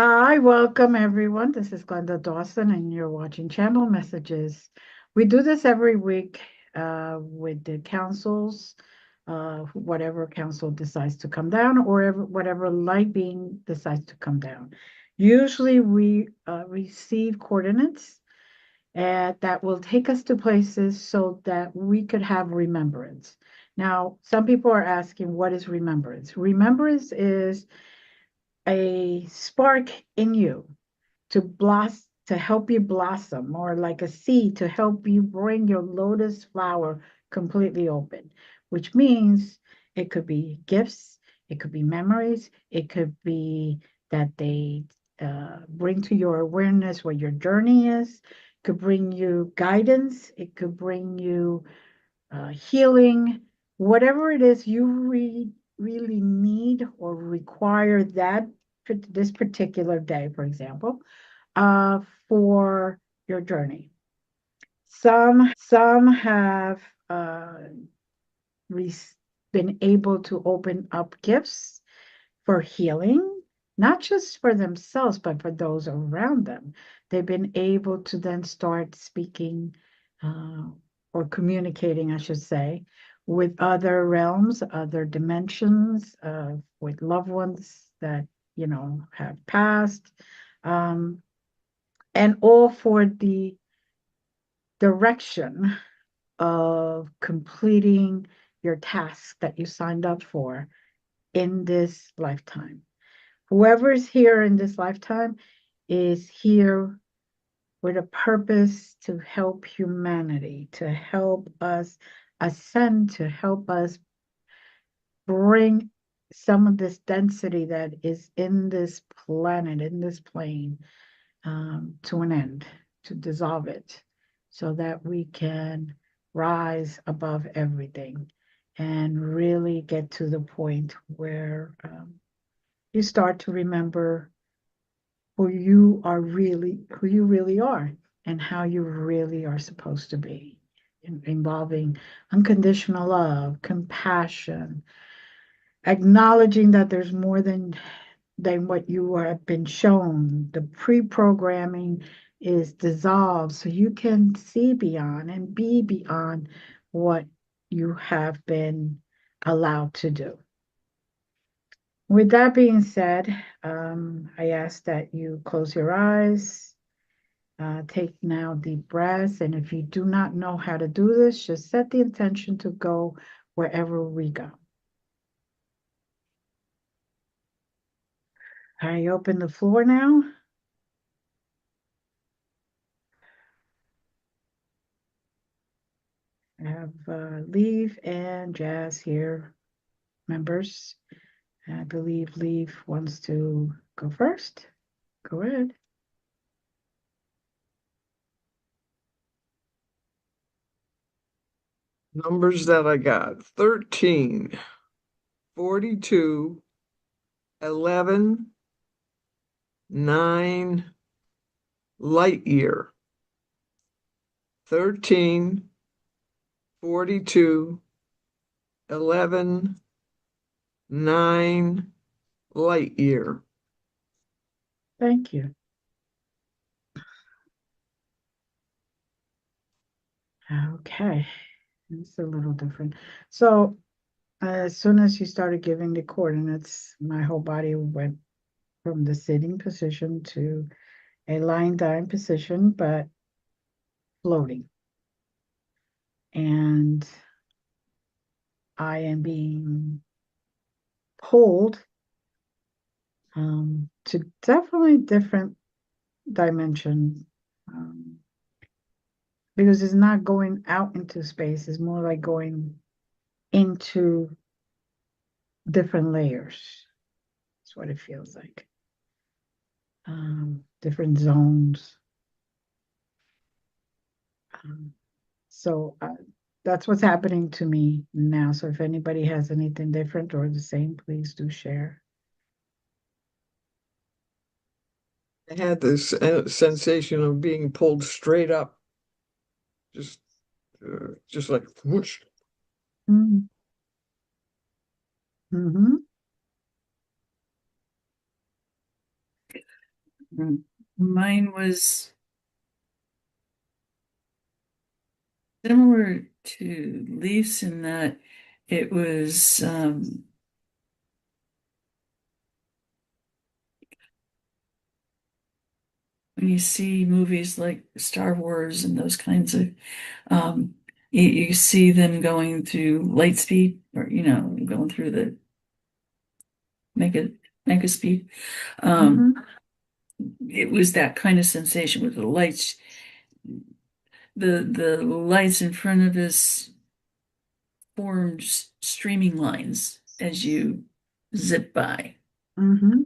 Hi, welcome everyone. This is Glenda Dawson, and you're watching Channel Messages. We do this every week with the councils, whatever council decides to come down, or whatever light being decides to come down. Usually, we receive coordinates that will take us to places so that we could have remembrance. Now, some people are asking, what is remembrance? Remembrance is a spark in you to blossom, to help you blossom, or like a seed to help you bring your lotus flower completely open, which means it could be gifts, it could be memories, it could be that they bring to your awareness what your journey is, it could bring you guidance, it could bring you healing, whatever it is you really need or require this particular day, for example, uh, for your journey. Some have re- been able to open up gifts for healing, not just for themselves, but for those around them. They've been able to then start speaking uh, or communicating, I should say, with other realms, other dimensions, with loved ones that, have passed, um, and all for the direction of completing your task that you signed up for in this lifetime. Whoever is here in this lifetime is here with a purpose to help humanity, to help us ascend, to help us bring some of this density that is in this planet, in this plane, to an end, to dissolve it, so that we can rise above everything and really get to the point where you start to remember who you really are, and how you really are supposed to be, involving unconditional love, compassion, acknowledging that there's more than what you have been shown. The pre-programming is dissolved so you can see beyond and be beyond what you have been allowed to do. With that being said, I ask that you close your eyes, take now deep breaths, and if you do not know how to do this, just set the intention to go wherever we go. I open the floor now. I have Leave and Jazz here, members. I believe Leave wants to go first. Go ahead. Numbers that I got: 13, 42, 11, 9, light year. 13, 42, 11, 9, light year. Thank you. Okay, it's a little different. So as soon as you started giving the coordinates, my whole body went from the sitting position to a lying down position, but floating. And I am being pulled to definitely different dimension, um, because it's not going out into space, it's more like going into different layers. That's what it feels like. Different zones. Um, so that's what's happening to me now. So if anybody has anything different or the same, please do share. I had this sensation of being pulled straight up, just, just like whoosh. Mm-hmm. Mm-hmm. Mine was similar to Leaf's in that it was when you see movies like Star Wars and those kinds of um, you see them going through light speed or going through the mega mega speed. Um, Mm-hmm. it was that kind of sensation with the lights, the lights in front of us formed streaming lines as you zip by. Mm-hmm.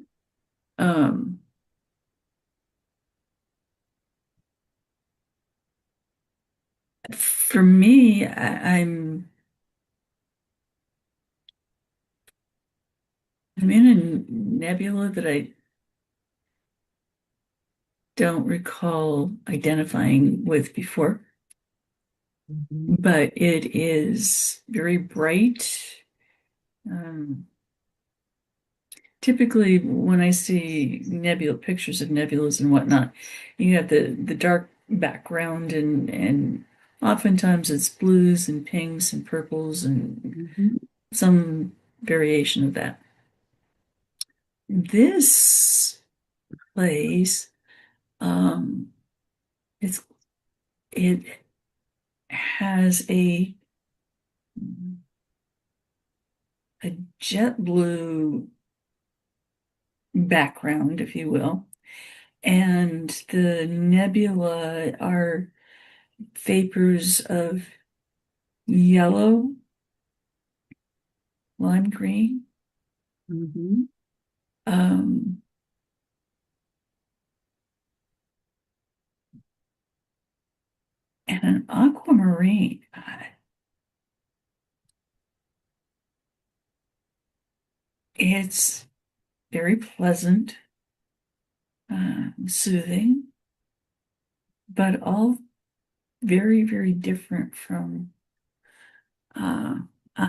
Um, for me, I'm in a nebula that I don't recall identifying with before, Mm-hmm. but it is very bright. Um, typically, when I see nebula pictures of nebulas and whatnot, you have the dark background and oftentimes it's blues and pinks and purples and Mm-hmm. some variation of that. This place, um, it's it has a jet blue background, if you will, and the nebula are vapors of yellow, lime green, Mm-hmm. um, and an aquamarine. It's very pleasant, soothing, but all very, very different from uh, uh,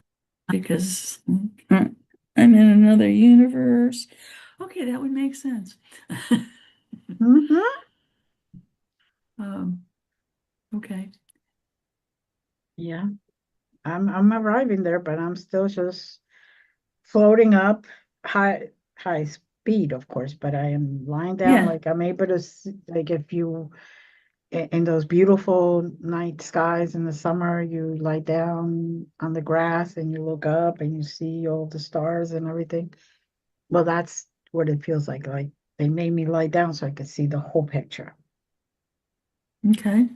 because I'm in another universe. Okay, that would make sense. Mm-hmm. Um, okay. Yeah, I'm arriving there, but I'm still just floating up high speed, of course, but I am lying down Yeah. like I'm able to see, like if you in those beautiful night skies in the summer, you lie down on the grass and you look up and you see all the stars and everything. Well, that's what it feels like. Like they made me lie down so I could see the whole picture. Okay.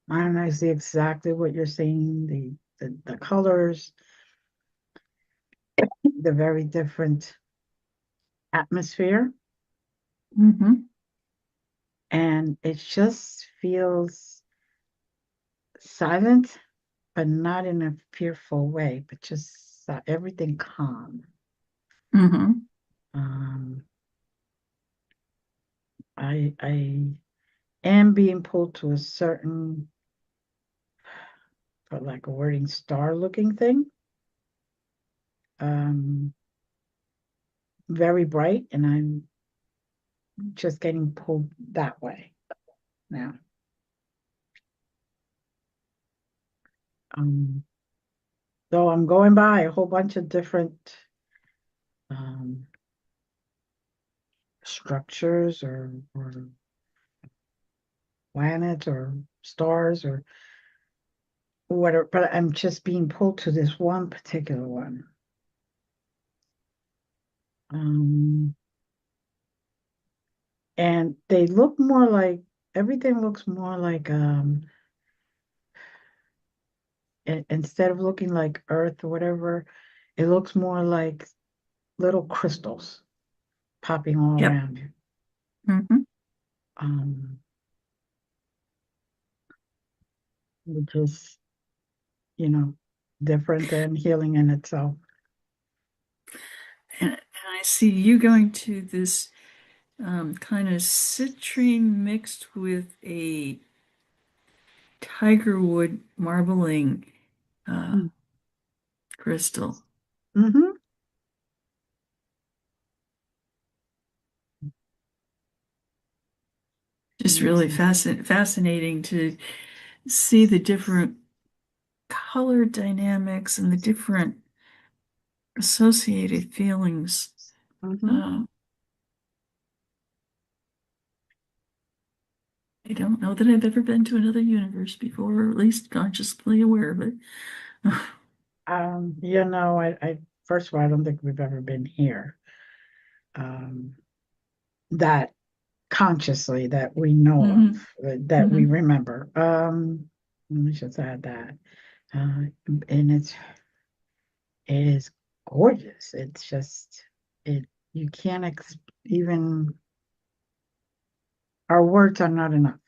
And I see exactly what you're saying, the colors, the very different atmosphere, Mm-hmm. and it just feels silent, but not in a fearful way, but just everything calm. Mm-hmm. Um, I am being pulled to a certain, for like a wording, star looking thing. Um, very bright, and I'm just getting pulled that way now. Um, so I'm going by a whole bunch of different um, structures or planets or stars or whatever, but I'm just being pulled to this one particular one. Um, and they look more like everything looks more like instead of looking like Earth or whatever, it looks more like little crystals popping all Yep. around you. Mm-hmm. Um, which is, you know, different than healing in itself. And I see you going to this kind of citrine mixed with a tigerwood marbling uh, crystal. Mm-hmm. just really fascinating to see the different color dynamics and the different associated feelings. Mhm. I don't know that I've ever been to another universe before, or at least consciously aware of it. I first of all, I don't think we've ever been here. That consciously that we know Mhm. of, that we Mhm. remember. Let me just add that. And it is gorgeous. It's just it you can't even our words are not enough.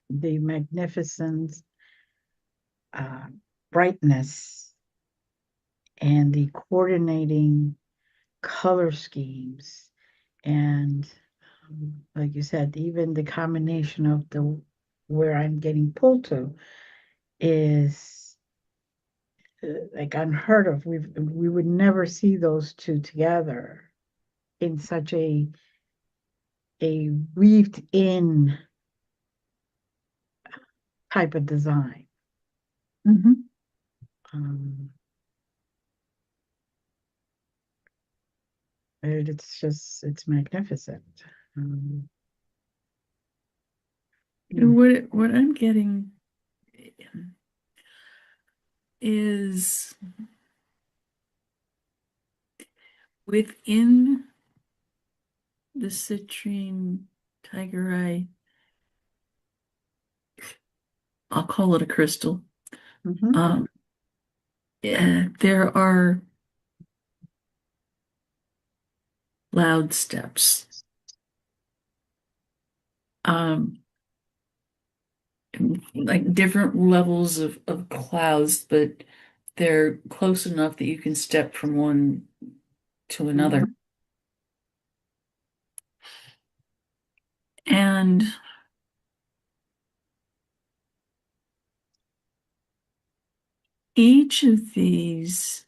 The magnificence, uh, brightness, and the coordinating color schemes, and like you said, even the combination of the where I'm getting pulled to is like unheard of. We would never see those two together in such a weaved in type of design. Mhm. Um, it's magnificent. Um, hmm. What I'm getting is within the citrine tiger eye, I'll call it a crystal. Mhm, Um, there are loud steps, um, like different levels of clouds, but they're close enough that you can step from one to another. mhm, And each of these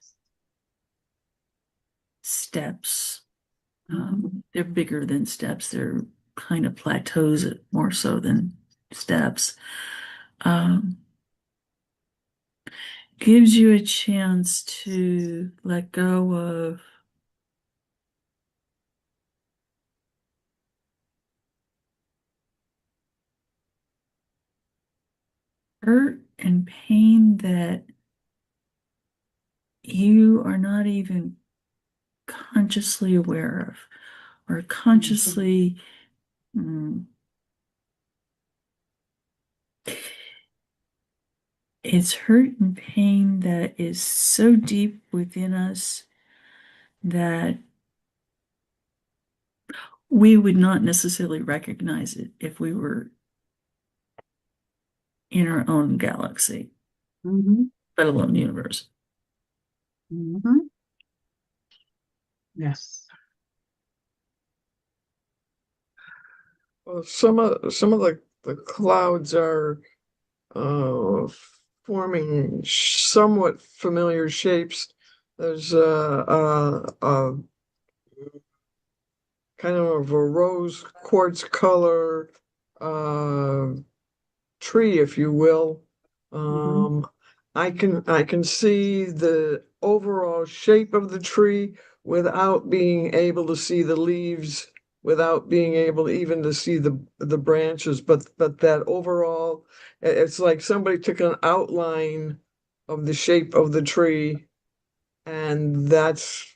steps, mhm, they're bigger than steps. They're kind of plateaus more so than steps. Um, gives you a chance to let go of hurt and pain that you are not even consciously aware of or mhm, consciously mm, it's hurt and pain that is so deep within us that we would not necessarily recognize it if we were in our own galaxy, mhm, let alone universe. mhm. Yes. Well, some of the clouds are uh, forming somewhat familiar shapes. There's a kind of a rose quartz color uh, tree, if you will. Mhm, Um, I can see the overall shape of the tree without being able to see the leaves, without being able even to see the branches, but that overall, it's like somebody took an outline of the shape of the tree, and that's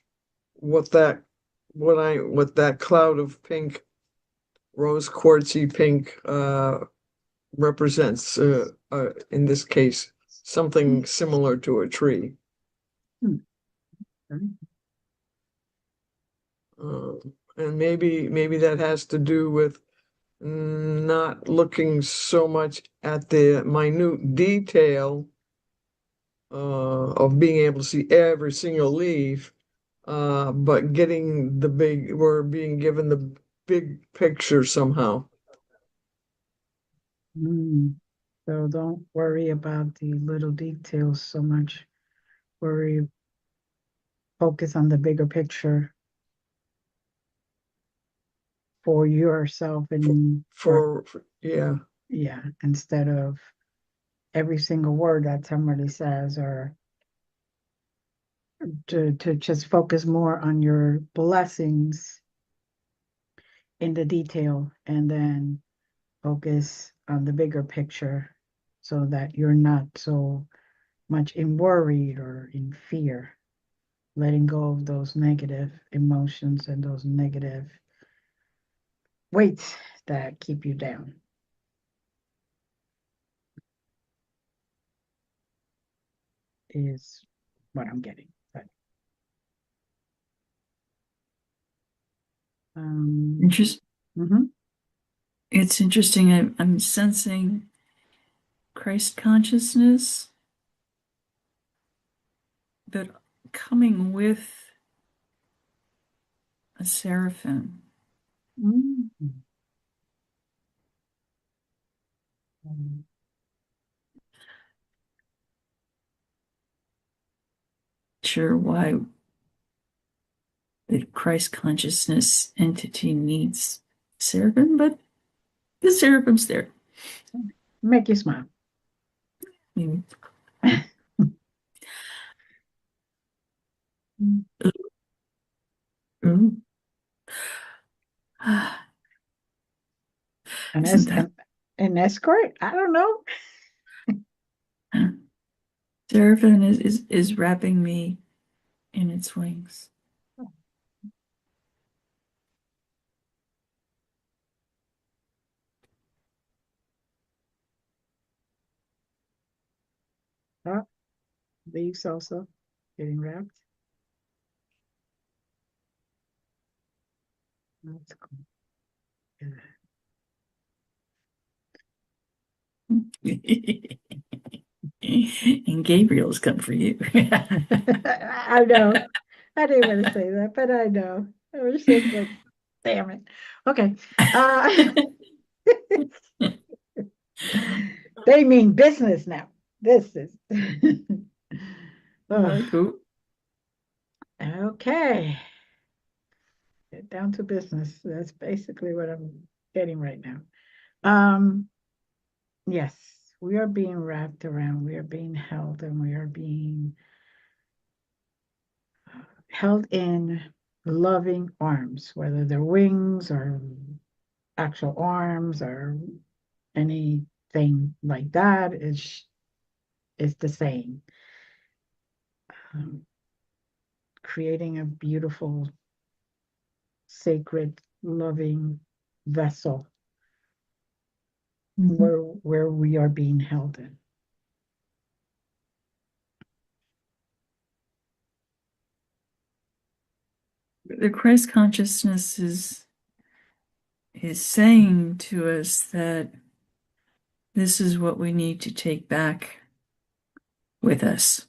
what that what that cloud of pink, rose quartzy pink represents, in this case, something similar to a tree. mhm. Okay. Uh, and maybe that has to do with not looking so much at the minute detail of being able to see every single leaf, but we're being given the big picture somehow. Mm. So don't worry about the little details so much. Worry, focus on the bigger picture. for yourself and yeah. yeah, instead of every single word that somebody says, or to just focus more on your blessings in the detail and then focus on the bigger picture so that you're not so much in worried or in fear, letting go of those negative emotions and those negative weights that keep you down is what I'm getting. But Interest, mhm. it's interesting. I'm sensing Christ consciousness, but coming with a seraphim. Mhm. Sure why the Christ consciousness entity needs seraphim, but the seraphim's there. Make you smile. Mm. Ooh. An, Isn't es- that an escort? I don't know. seraphim is wrapping me in its wings. Oh, leaves also getting wrapped. That's cool. And Gabriel's come for you. I know. I didn't want to say that, but I know. I was just like, damn it. Okay. Uh, they mean business now. This is. Oh, Cool. okay. Get down to business. That's basically what I'm getting right now. Um, yes, we are being wrapped around, we are being held, and we are being held in loving arms, whether they're wings or actual arms or anything like that is the same. Um, Creating a beautiful, sacred, loving vessel Mhm. where we are being held in. The Christ consciousness is saying to us that this is what we need to take back with us.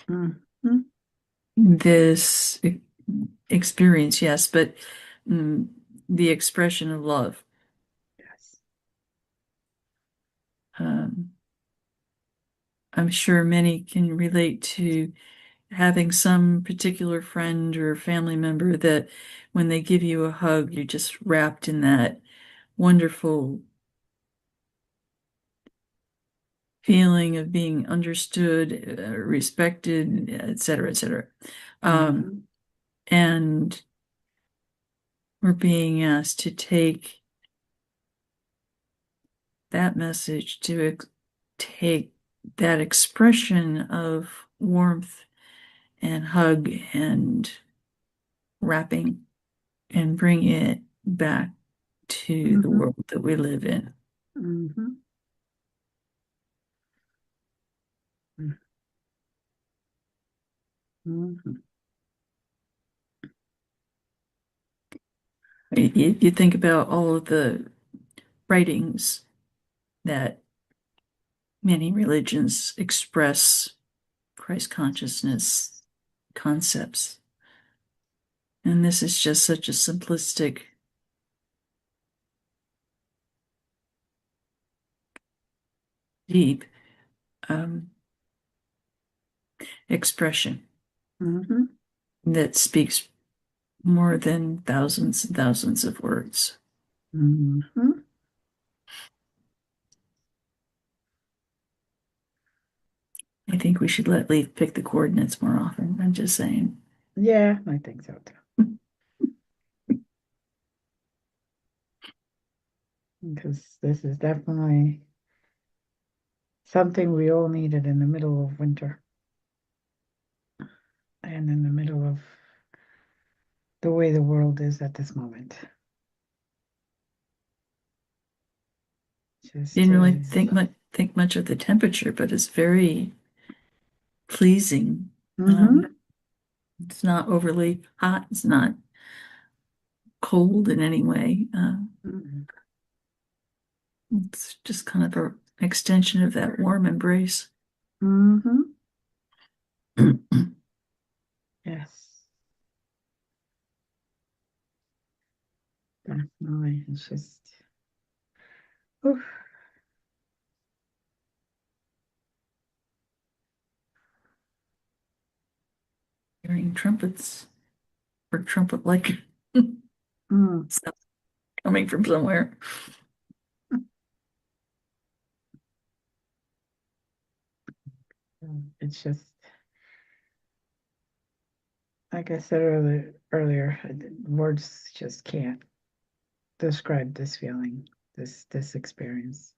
Mhm. This experience, yes, but mm, the expression of love. Yes. Um, I'm sure many can relate to having some particular friend or family member that when they give you a hug, you're just wrapped in that wonderful feeling of being understood, respected, et cetera, et cetera. Mhm. And we're being asked to take that message, to take that expression of warmth and hug and wrapping and bring it back to the Mhm. world that we live in. Mhm. Mhm. You think about all of the writings that many religions express Christ consciousness concepts. And this is just such a simplistic, deep expression Mhm. that speaks more than thousands and thousands of words. Mhm. I think we should let Leaf pick the coordinates more often. I'm just saying. Yeah, I think so too. Because this is definitely something we all needed in the middle of winter and in the middle of the way the world is at this moment. Just Didn't really to, think much of the temperature, but it's very pleasing. hmm Um, it's not overly hot. It's not cold in any way. It's just kind of an extension of that warm embrace. hmm Yes, definitely. It's just, oof. Hearing trumpets or trumpet-like Mm. stuff coming from somewhere. It's just, like I said earlier, words just can't describe this feeling, this experience.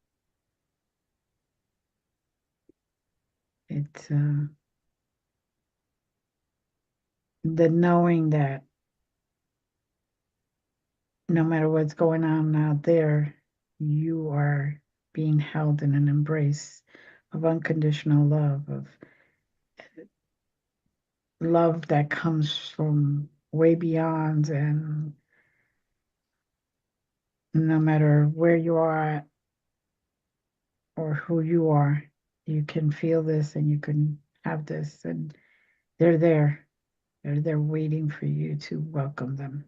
It's the knowing that no matter what's going on out there, you are being held in an embrace of unconditional love, of love that comes from way beyond, and no matter where you are or who you are, you can feel this and you can have this, and they're there. They're there waiting for you to welcome them.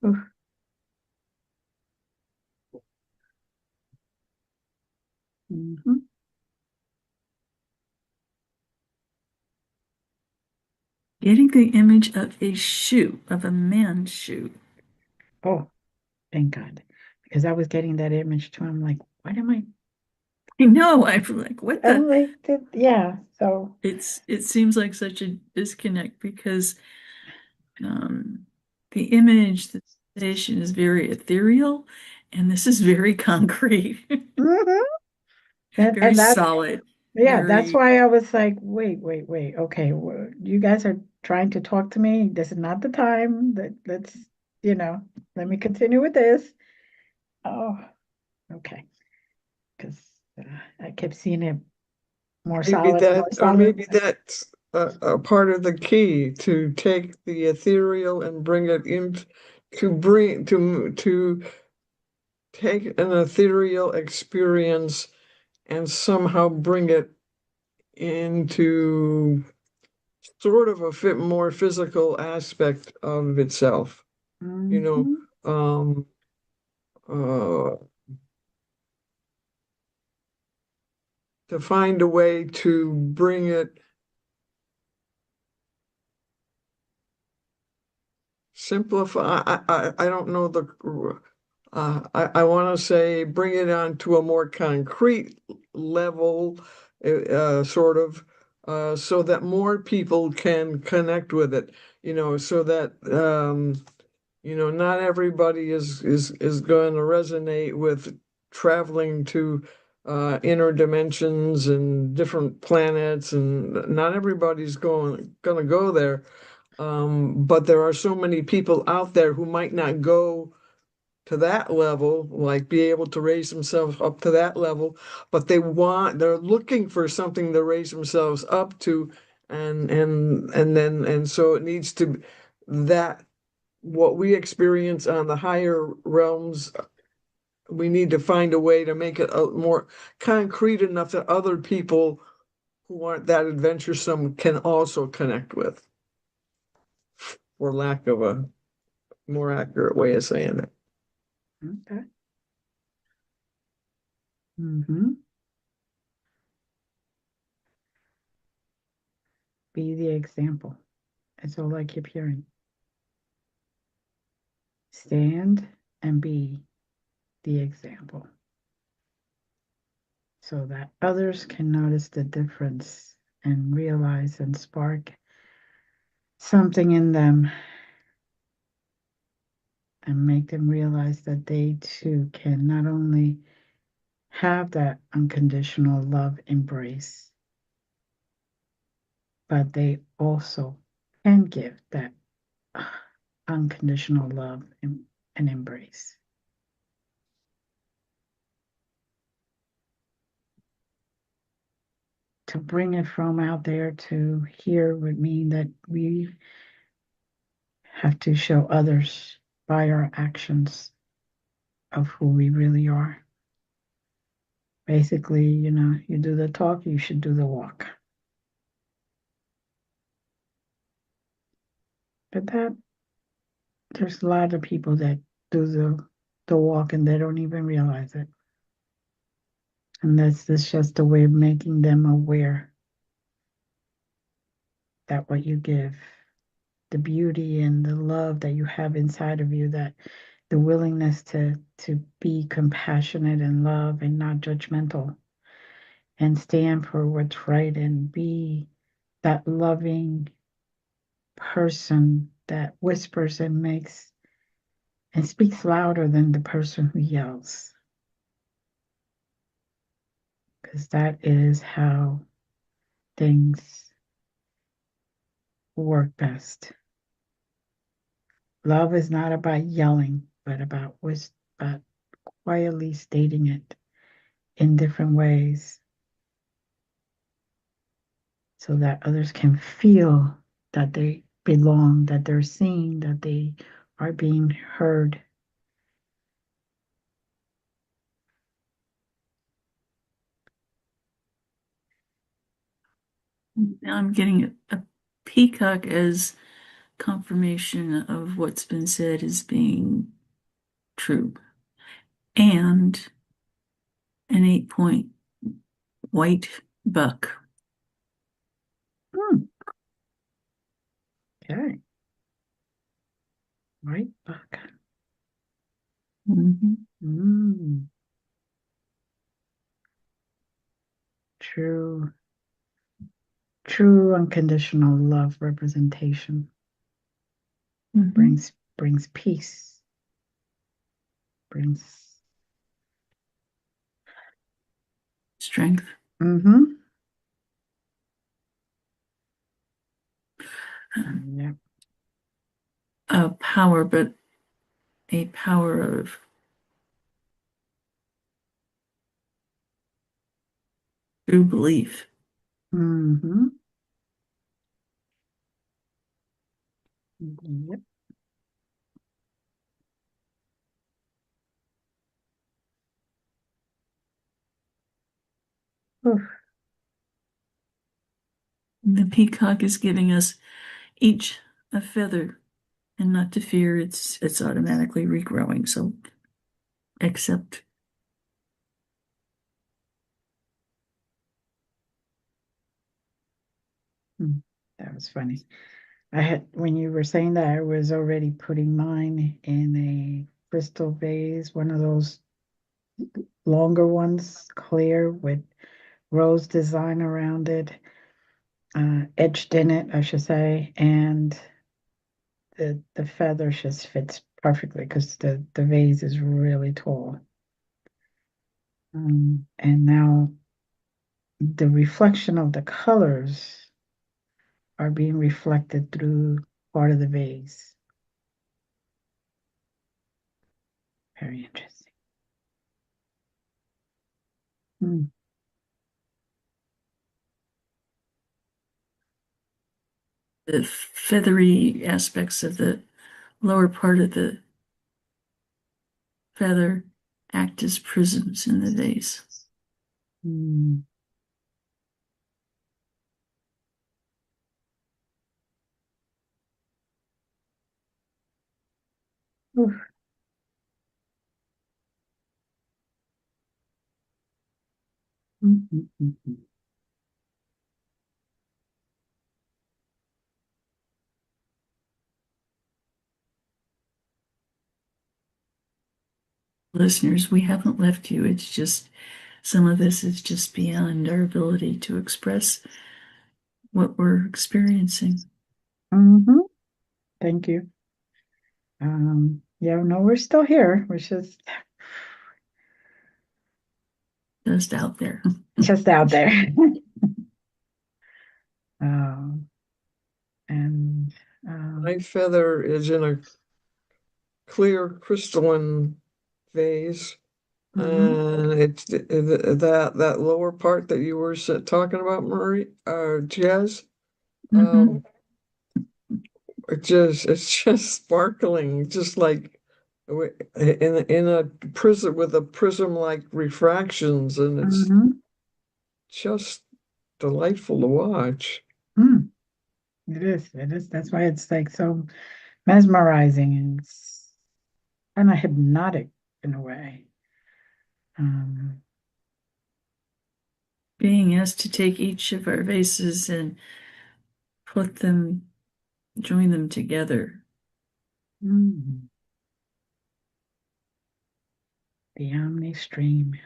Oof. Mhm. Getting the image of a shoe, of a man's shoe. Oh, thank God. Because I was getting that image too. I'm like, what am I? I know. I'm like, what the? I'm like, yeah. So, It seems like such a disconnect because um, the image, the sensation is very ethereal, and this is very concrete, mhm. very And that's, solid, yeah, that's very. why I was like, wait. Okay, you guys are trying to talk to me. This is not the time. Let's, you know, let me continue with this. Oh, okay. Because I kept seeing it Maybe more or solid. maybe that's a part of the key to take the ethereal and bring it in, to take an ethereal experience and somehow bring it into sort of a more physical aspect of itself. You know, Mhm. uh, to find a way to bring it, simplify. I don't know I want to say bring it on to a more concrete level, sort of, so that more people can connect with it. So that not everybody is going to resonate with traveling to inner dimensions and different planets, and not everybody's going to go there. But there are so many people out there who might not go to that level, like be able to raise themselves up to that level, but they're looking for something to raise themselves up to, and so it needs to that what we experience on the higher realms, we need to find a way to make it more concrete enough that other people who aren't that adventuresome can also connect with, for lack of a more accurate way of saying it. Okay. Mm-hmm. Be the example. That's all I keep hearing. Stand and be the example so that others can notice the difference and realize and spark something in them and make them realize that they too can not only have that unconditional love embrace, but they also can give that unconditional love and embrace. To bring it from out there to here would mean that we have to show others by our actions of who we really are. Basically, you do the talk, you should do the walk. But there's a lot of people that do the walk and they don't even realize it. And that's just a way of making them aware that what you give, the beauty and the love that you have inside of you, that the willingness to be compassionate and love and not judgmental and stand for what's right and be that loving person that whispers and makes and speaks louder than the person who yells. Because that is how things work best. Love is not about yelling, but about quietly stating it in different ways so that others can feel that they belong, that they're seen, that they are being heard. Now I'm getting a peacock as confirmation of what's been said as being true, and an 8-point white buck. Hmm. Okay. Right back. Mhm. Mm. True, true unconditional love representation Mhm. brings peace, brings Strength. mm-hmm. Yeah. A power, but a power of true belief. Mm-hmm. Yep. Oof. The peacock is giving us each a feather, and not to fear it's automatically regrowing. So accept. Hmm. That was funny. I had when you were saying that, I was already putting mine in a crystal vase, one of those longer ones, clear with rose design around it, etched in it, I should say, and the feather just fits perfectly because the vase is really tall. And now the reflection of the colors are being reflected through part of the vase. Very interesting. Hmm. The feathery aspects of the lower part of the feather act as prisms in the vase. Hmm. Oof. Listeners, we haven't left you. It's just some of this is just beyond our ability to express what we're experiencing. Thank you. Yeah, no, we're still here. We're just Out there. just out there. And My feather is in a clear crystalline vase. And it's that lower part that you were talking about, Marie, Jazz. It's just sparkling, just like in a prism with a prism-like refractions, and it's just delightful to watch. It is. It is. That's why it's like so mesmerizing and kind of hypnotic in a way. Being asked to take each of our vases and join them together. The Omni Stream.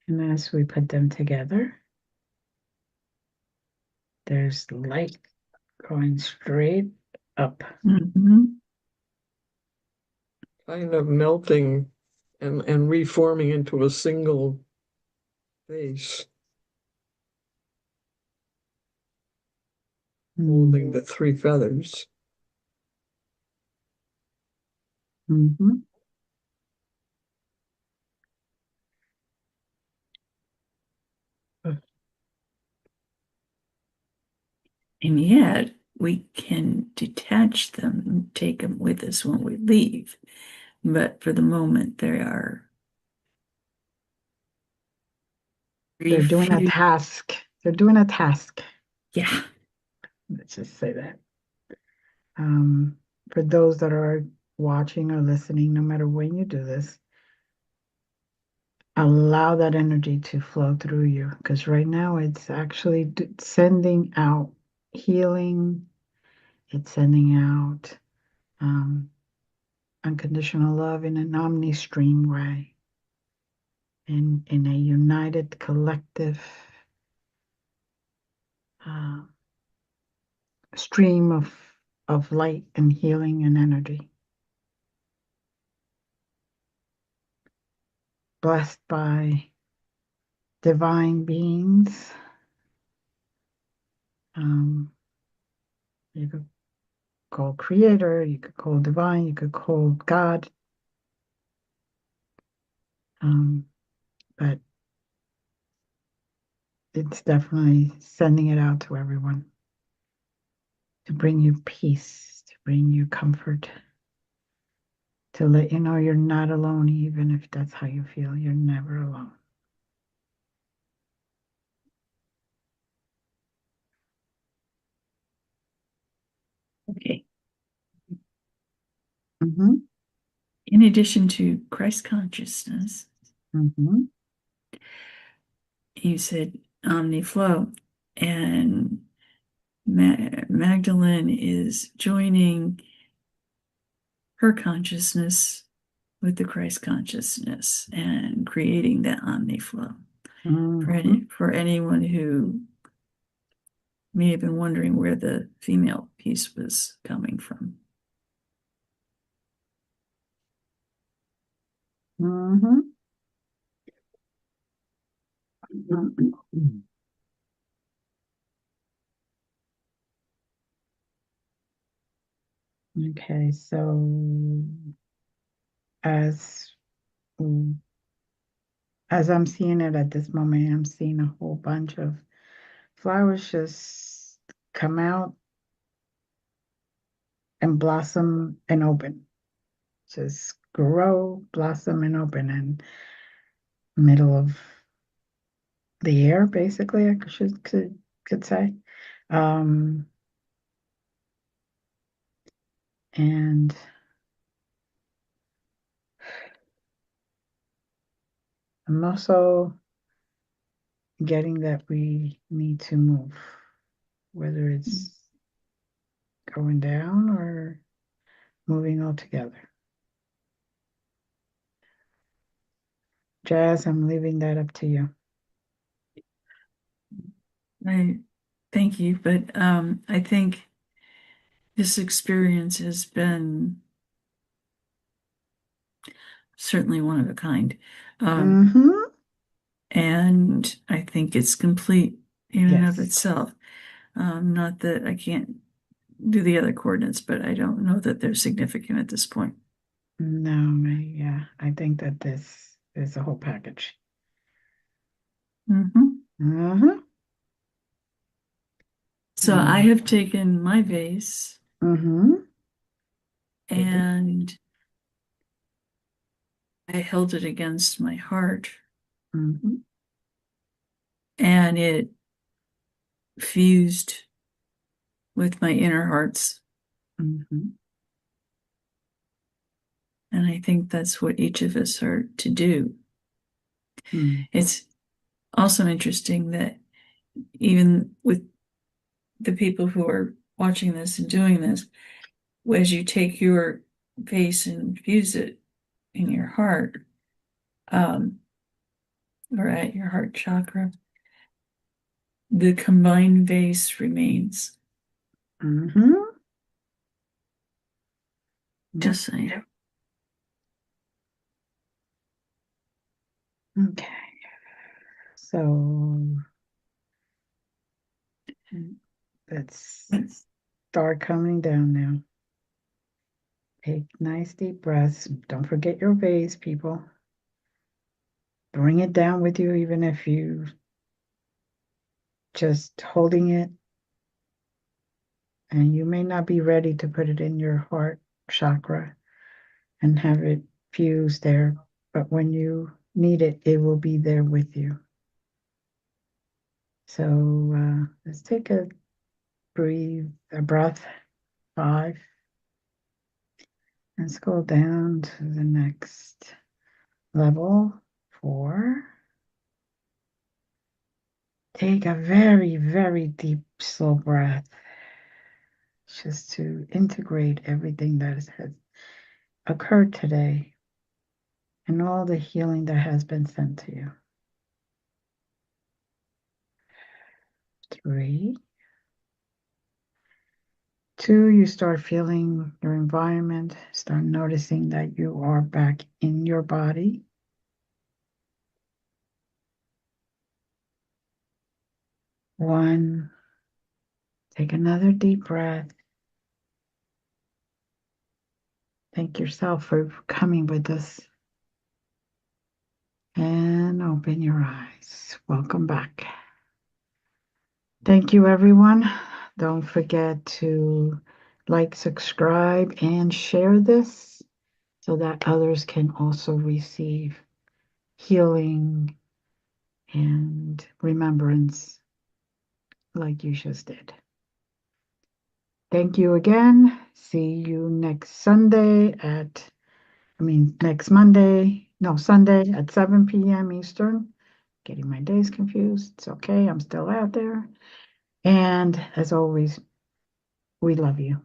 And as we put them together, there's light going straight up. Kind of melting and reforming into a single face, holding the three feathers. And yet we can detach them and take them with us when we leave. But for the moment, they are. They're doing a task. They're doing a task. Yeah. Let's just say that. For those that are watching or listening, no matter when you do this, allow that energy to flow through you, because right now it's actually sending out healing. It's sending out unconditional love in an omni stream way, in a united collective stream of light and healing and energy. Blessed by divine beings. You could call creator, you could call divine, you could call God. But it's definitely sending it out to everyone to bring you peace, to bring you comfort, to let you know you're not alone, even if that's how you feel. You're never alone. Okay. In addition to Christ consciousness, you said omni flow, and Magdalene is joining her consciousness with the Christ consciousness and creating that omni flow. For anyone who may have been wondering where the female piece was coming from. Okay, so as I'm seeing it at this moment, I'm seeing a whole bunch of flowers just come out and blossom and open. Just grow, blossom, and open in middle of the air, basically, I could say. And I'm also getting that we need to move, whether it's going down or moving altogether. Jazz, I'm leaving that up to you. I thank you, but I think this experience has been certainly one of a kind. Mm-hmm. And I think it's complete in and of Yes. itself. Not that I can't do the other coordinates, but I don't know that they're significant at this point. No, yeah, I think that this is a whole package. Mhm. Mm-hmm. So I have taken my vase Mm-hmm. and I held it against my heart, Mm-hmm. and it fused with my inner hearts. Mm-hmm. And I think that's what each of us are to do. Mm-hmm. It's also interesting that even with the people who are watching this and doing this, as you take your vase and fuse it in your heart, um, or at your heart chakra, the combined vase remains. Mm-hmm. Just saying. Okay. So let's start coming down now. Take nice deep breaths. Don't forget your vase, people. Bring it down with you, even if you just holding it, and you may not be ready to put it in your heart chakra and have it fused there, but when you need it, it will be there with you. So let's take a breath, 5. Let's go down to the next level, 4. Take a very, very deep, slow breath just to integrate everything that has occurred today and all the healing that has been sent to you. 3. 2, you start feeling your environment, start noticing that you are back in your body. 1, take another deep breath. Thank yourself for coming with us. And open your eyes. Welcome back. Thank you, everyone. Don't forget to like, subscribe, and share this so that others can also receive healing and remembrance like you just did. Thank you again. See you next Sunday next Monday, no, Sunday at 7 p.m. Eastern. Getting my days confused. It's okay. I'm still out there. And as always, we love you.